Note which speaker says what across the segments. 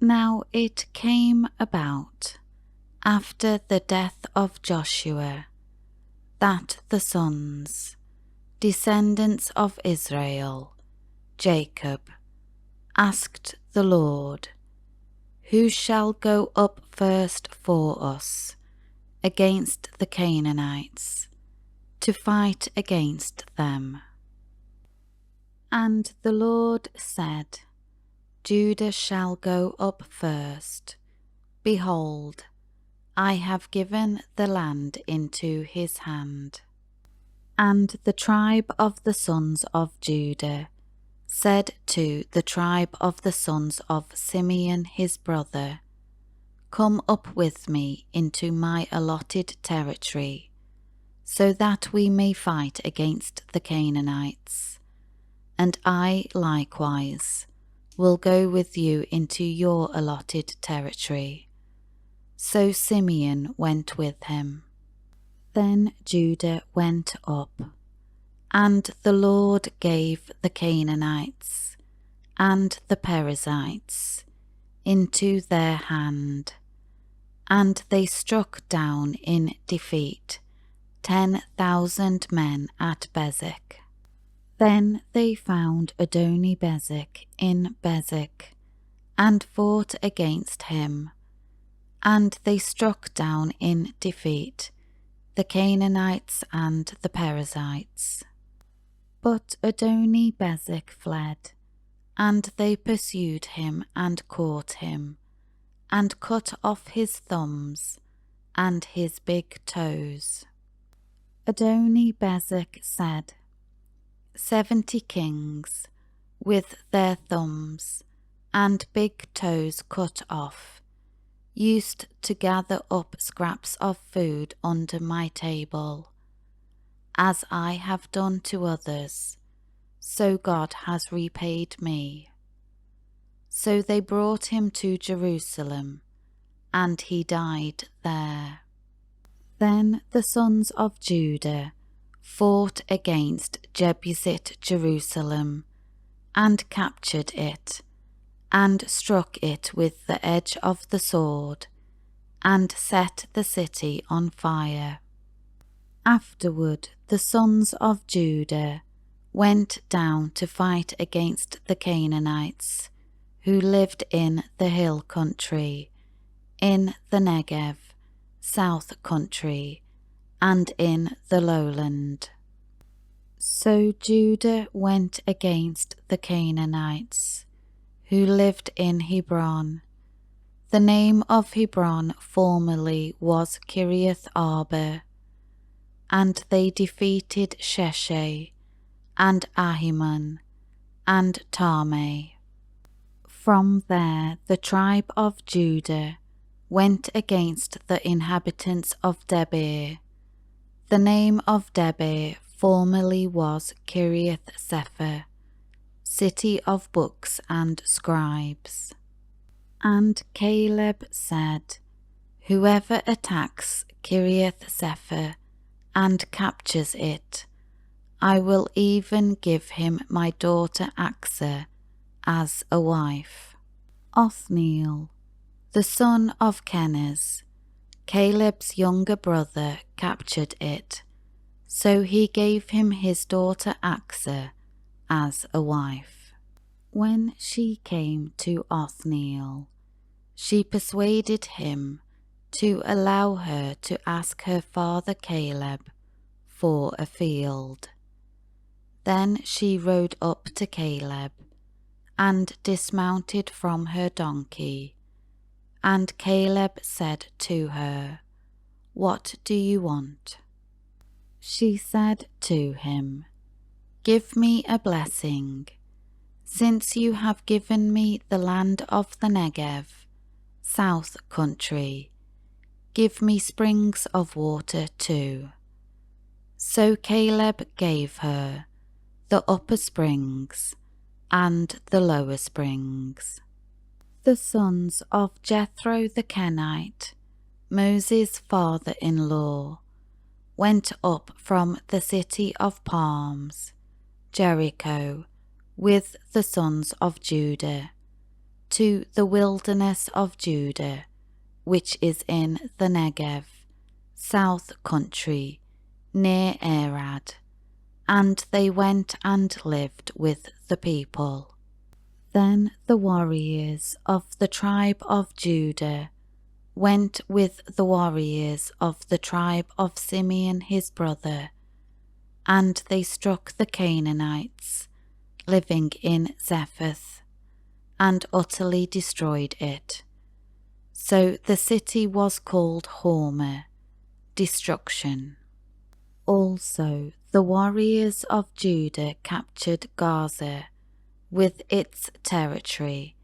Speaker 1: Now it came about, after the death of Joshua, that the sons, descendants of Israel, Jacob, asked the Lord, "Who shall go up first for us against the Canaanites, to fight against them?" And the Lord said, "Judah shall go up first. Behold, I have given the land into his hand." And the tribe of the sons of Judah said to the tribe of the sons of Simeon his brother, "Come up with me into my allotted territory, so that we may fight against the Canaanites. And I likewise will go with you into your allotted territory." So Simeon went with him. Then Judah went up, and the Lord gave the Canaanites and the Perizzites into their hand, and they struck down in defeat 10,000 men at Bezek. Then they found Adoni-Bezek in Bezek, and fought against him, and they struck down in defeat the Canaanites and the Perizzites. But Adoni-Bezek fled, and they pursued him and caught him, and cut off his thumbs and his big toes. Adoni-Bezek said, 70 kings, with their thumbs and big toes cut off, used to gather up scraps of food under my table. As I have done to others, so God has repaid me. So they brought him to Jerusalem, and he died there. Then the sons of Judah fought against Jebusite Jerusalem, and captured it, and struck it with the edge of the sword, and set the city on fire. Afterward the sons of Judah went down to fight against the Canaanites, who lived in the hill country, in the Negev, south country, and in the lowland. So Judah went against the Canaanites, who lived in Hebron. The name of Hebron formerly was Kiriath Arba, and they defeated Sheshai, and Ahiman, and Talmai. From there the tribe of Judah went against the inhabitants of Debir. The name of Debir formerly was Kiriath Sepher, city of books and scribes. And Caleb said, "Whoever attacks Kiriath Sepher and captures it, I will even give him my daughter Achsah as a wife." Othniel, the son of Kenaz, Caleb's younger brother, captured it, so he gave him his daughter Achsah as a wife. When she came to Othniel, she persuaded him to allow her to ask her father Caleb for a field. Then she rode up to Caleb, and dismounted from her donkey, and Caleb said to her, "What do you want?" She said to him, "Give me a blessing, since you have given me the land of the Negev, south country. Give me springs of water too." So Caleb gave her the upper springs and the lower springs. The sons of Jethro the Kenite, Moses' father-in-law, went up from the city of palms, Jericho, with the sons of Judah, to the wilderness of Judah, which is in the Negev, south country, near Arad, and they went and lived with the people. Then the warriors of the tribe of Judah went with the warriors of the tribe of Simeon his brother, and they struck the Canaanites living in Zephath, and utterly destroyed it. So the city was called Hormah, destruction. Also the warriors of Judah captured Gaza with its territory,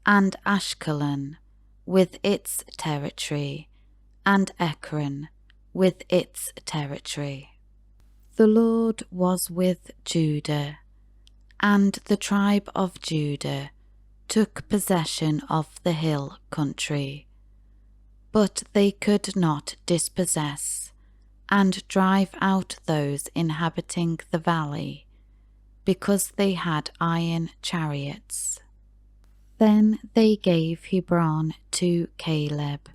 Speaker 1: and Ashkelon with its territory, and Ekron with its territory. The Lord was with Judah, and the tribe of Judah took possession of the hill country, but they could not dispossess and drive out those inhabiting the valley, because they had iron chariots. Then they gave Hebron to Caleb,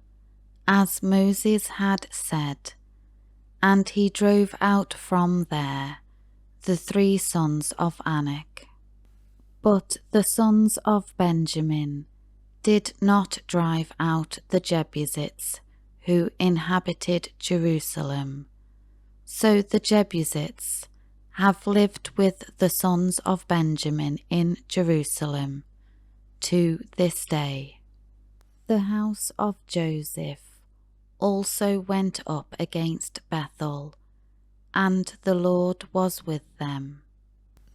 Speaker 1: as Moses had said, and he drove out from there the 3 sons of Anak. But the sons of Benjamin did not drive out the Jebusites who inhabited Jerusalem. So the Jebusites have lived with the sons of Benjamin in Jerusalem to this day. The house of Joseph also went up against Bethel, and the Lord was with them.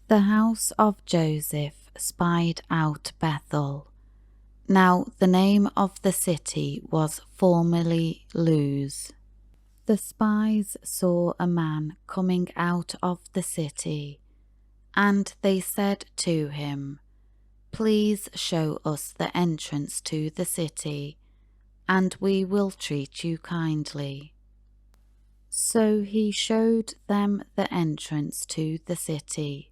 Speaker 1: The house of Joseph spied out Bethel. Now the name of the city was formerly Luz. The spies saw a man coming out of the city, and they said to him, "Please show us the entrance to the city, and we will treat you kindly." So he showed them the entrance to the city,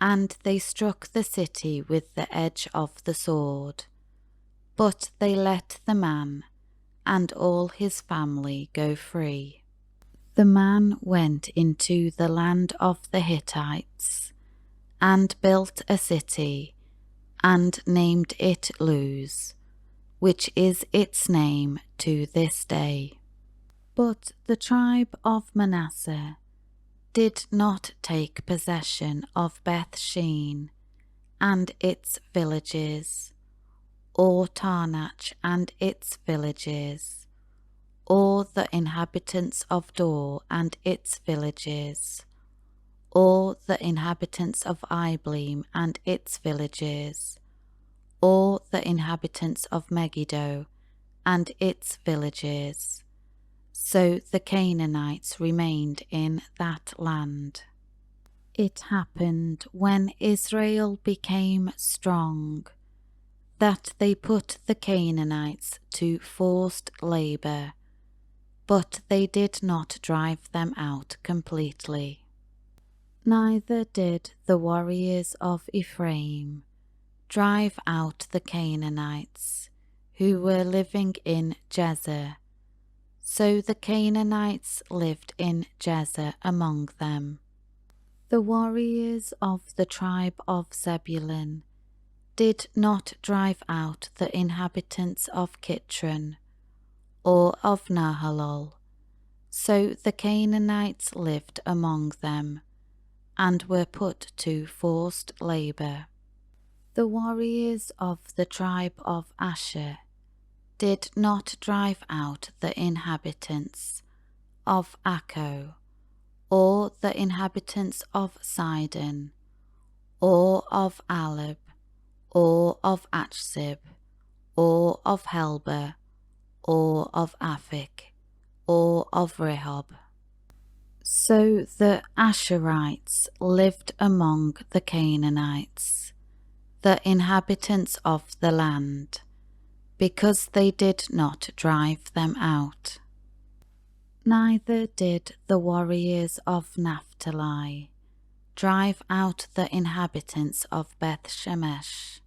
Speaker 1: and they struck the city with the edge of the sword. But they let the man and all his family go free. The man went into the land of the Hittites, and built a city, and named it Luz, which is its name to this day. But the tribe of Manasseh did not take possession of Beth-shean and its villages, or Taanach and its villages, or the inhabitants of Dor and its villages, or the inhabitants of Ibleam and its villages, or the inhabitants of Megiddo and its villages. So the Canaanites remained in that land. It happened when Israel became strong that they put the Canaanites to forced labour, but they did not drive them out completely. Neither did the warriors of Ephraim drive out the Canaanites who were living in Jezer. So the Canaanites lived in Jezer among them. The warriors of the tribe of Zebulun did not drive out the inhabitants of Kitron or of Nahalol. So the Canaanites lived among them, and were put to forced labour. The warriors of the tribe of Asher did not drive out the inhabitants of Akko, or the inhabitants of Sidon, or of Alab, or of Achzib, or of Helba, or of Aphik, or of Rehob. So the Asherites lived among the Canaanites, the inhabitants of the land, because they did not drive them out. Neither did the warriors of Naphtali drive out the inhabitants of Beth Shemesh,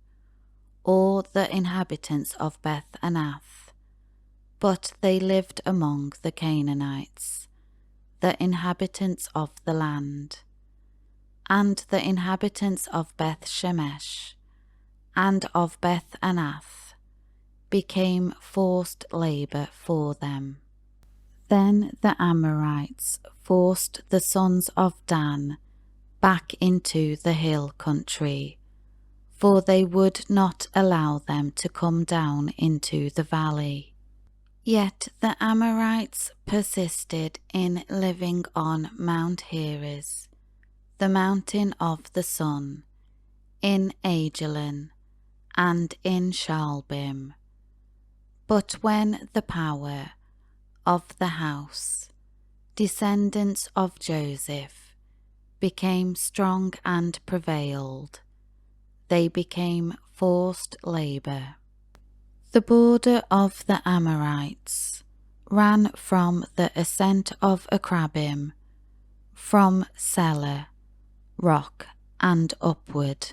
Speaker 1: or the inhabitants of Beth Anath, but they lived among the Canaanites, the inhabitants of the land. And the inhabitants of Beth Shemesh and of Beth Anath became forced labour for them. Then the Amorites forced the sons of Dan back into the hill country, for they would not allow them to come down into the valley. Yet the Amorites persisted in living on Mount Heres, the mountain of the sun, in Ajalon, and in Shaalbim. But when the power of the house, descendants of Joseph, became strong and prevailed, they became forced labour. The border of the Amorites ran from the ascent of Akrabim, from Selah, rock, and upward.